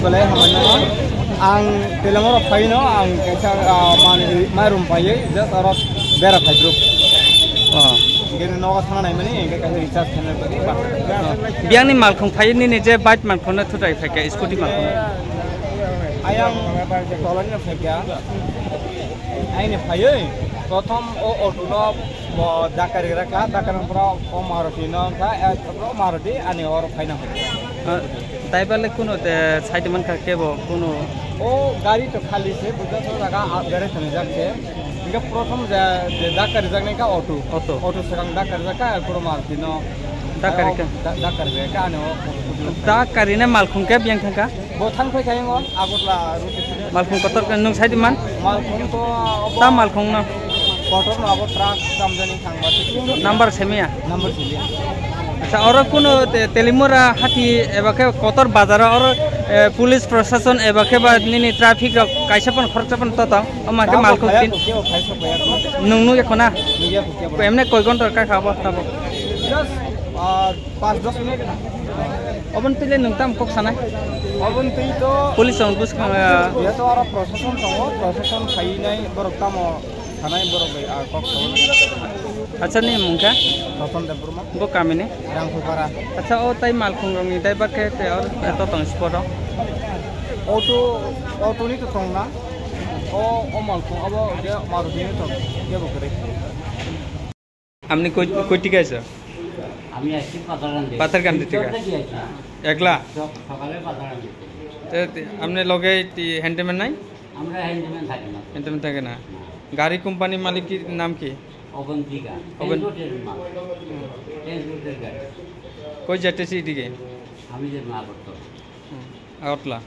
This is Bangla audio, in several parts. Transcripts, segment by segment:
Boleh hamanya ang telemoro paino ang kaisa marum paye just arot bera pai group gene no thana nai mani kaisa recharge channel pari biang ni malkhong phai ni ne je bike malkhona thutai phaka scooty malkhona ayang tolani na phekya aine phaye prothom o auto no dakari raka dakaran pro o maruti no ka pro maruti ani or phaina তাইবালে কোনো সাইডে মান কেব কোনো ও গাড়ি তো খালি সে বুঝা তো জায়গা গাড়ি চলে যাচ্ছে ইনকা প্রথম যে ডাকার জায়গা কা অটো অটো অটো সঙ্গ ডাকার জায়গা পুরো মারতি ন ডাকার জায়গা আনো ডাকারি না মালখুং কে বিয়াং থাকা বথান ফই খাইং আগতলা রুটি মালখুং কতর নং সাইডে মান মালখুং তো তা মালখুং না কতর না আব ট্রাক সামজানি থাংবা নাম্বার সেমিয়া নাম্বার সেমিয়া আচ্ছা আর কোনো তেলিমুরা হাতি এবাকে কতর বাজার আর পুলিশ প্রশাসন এবাকে বা নিনি ট্রাফিক কাইসাপন খরচাপন তত আমাকে মালখুং তিন নুনু এখনা এমনে কয় ঘন্টার কা খাবো তাবো জাস্ট 5-10 মিনিট অবন তিলে নংতাম কক সানাই অবন তুই তো পুলিশ অন বুস ইয়া তো আর প্রশাসন তো প্রশাসন খাইনাই বরকতাম থানাই বরক কক আচ্ছা নি মুংকা রতন দেববর্মা গো কামিনে রাংফুপারা আচ্ছা ও তাই মালখুং রংনি দাইবাকে তে আর এত তং spot auto ni to tong na o malkhung abo je maruti ni to ke bokre আপনি কই টিকা আছে আমি আসছি পাতারকান টিকা একলা সকালে পাতারকান তে আপনি লগে হ্যান্ডম্যান নাই আমরা হ্যান্ডম্যান থাকি না হ্যান্ডম্যান থাকে না গাড়ি কোম্পানি মালিকের নাম কি অবন্তিকা রোডের মাল রোডের গাড়ি কই যেতেছি এদিকে আমি যে না করতে আউটলা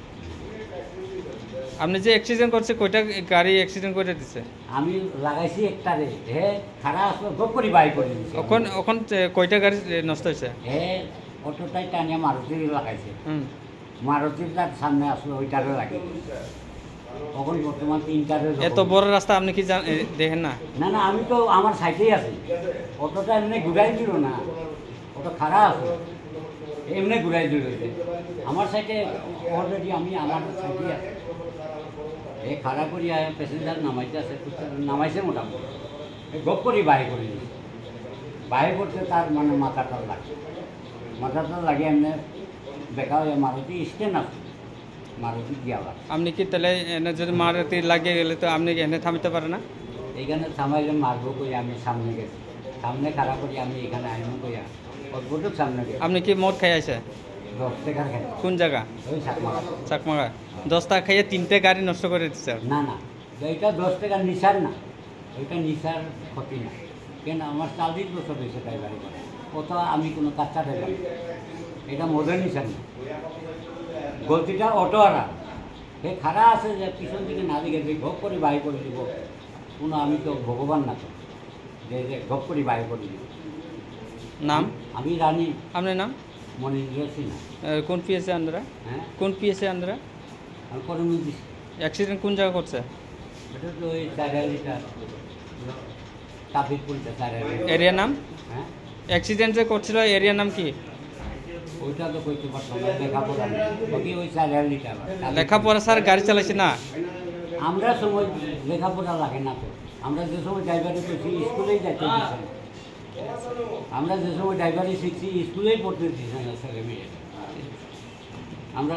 আপনি যে অ্যাক্সিডেন্ট করছে কয়টা গাড়ি অ্যাক্সিডেন্ট করে দিছে আমি লাগাইছি একটা রে হে খারাপ আসলো গপ করি বাই করে দিছে এখন কয়টা গাড়ি নষ্ট হইছে হে অটোটাই টানিয়া মারুতি লাগাইছে মারুতির তার সামনে আসলো ওইটারে লাগিয়ে তখন বর্তমান 3টারে এত বড় রাস্তা আপনি কি দেখেন না না না আমি তো আমার সাইডেই আছি অটোটা এমনি ঘুরাই দিল না অটো খারাপ আছে এমনি ঘুরাই দিল আমার সাইডে অলরেডি আমি আমার সাইডেই আছি এই খারাপ করি প্যাসেঞ্জার নামাইতে আছে নামাইছে মোটামুটি গপ করি বাই করে বাই করতে তার মানে মাথাটা লাগে এমনি দেখা হয় মারুতি স্ট্যান্ড আছে মারুতি গিয়া আপনি কি তাহলে এনে যদি মারুতি লাগিয়ে গেলে তো আপনি এনে থামতে পারে না এইখানে থামাইলে মারবো কই আমি সামনে গেছি সামনে খারাপ করি আমি এখানে আইনু কইয়া অদ্ভুত সামনে গেছি আপনি কি মদ খাই আছে 10 টাকার খাই কোন জায়গা ওই চাকমাগা 10 টাকা খাইয়ে 3টে গাড়ি নষ্ট করে দিচ্ছে না না এইটা 10 টাকা নিশার না ওইটা নিশার ক্ষতি না কেন আমার 40 বছর হয়েছে ড্রাইভারি করে কত আমি কোনো কাচ্চা ড্রাইভার এটা মদের নিশার না গলতিটা অটোওয়ালা হে খারাপ আছে যে পিছন দিকে না দিকে ভোগ করে বাই করে দিব কোনো আমি তো ভগবান না তো যে ভোগ করে বাই করে দিব নাম আমি রানী আপনার নাম মনিন্দ্র সিনহা কোন পিএসএ আন্ডারে হ্যাঁ কোন পিএসএ আন্ডারে আমি করমু অ্যাক্সিডেন্ট কোন জায়গা করছে এটা তো ওই 4 লিটার ট্রাফিক পুলিশ 4 এরিয়া নাম হ্যাঁ অ্যাক্সিডেন্ট যে করছিল এরিয়ার নাম কি? ওইটা তো কইতে পারতাম না, লেখাপড়া নেই। বাকি ওই 4 লিটার লেখাপড়া স্যার গাড়ি চালাইছে না? আমরা সময় লেখাপড়া লাগে না তো। আমরা যে সময় ড্রাইভারি করছি স্কুলেই যাইতে দিচ্ছি না। আমরা যে সময় ড্রাইভারি শিখছি স্কুলেই পড়তে দিচ্ছি না ছেলে মেয়ে। আমরা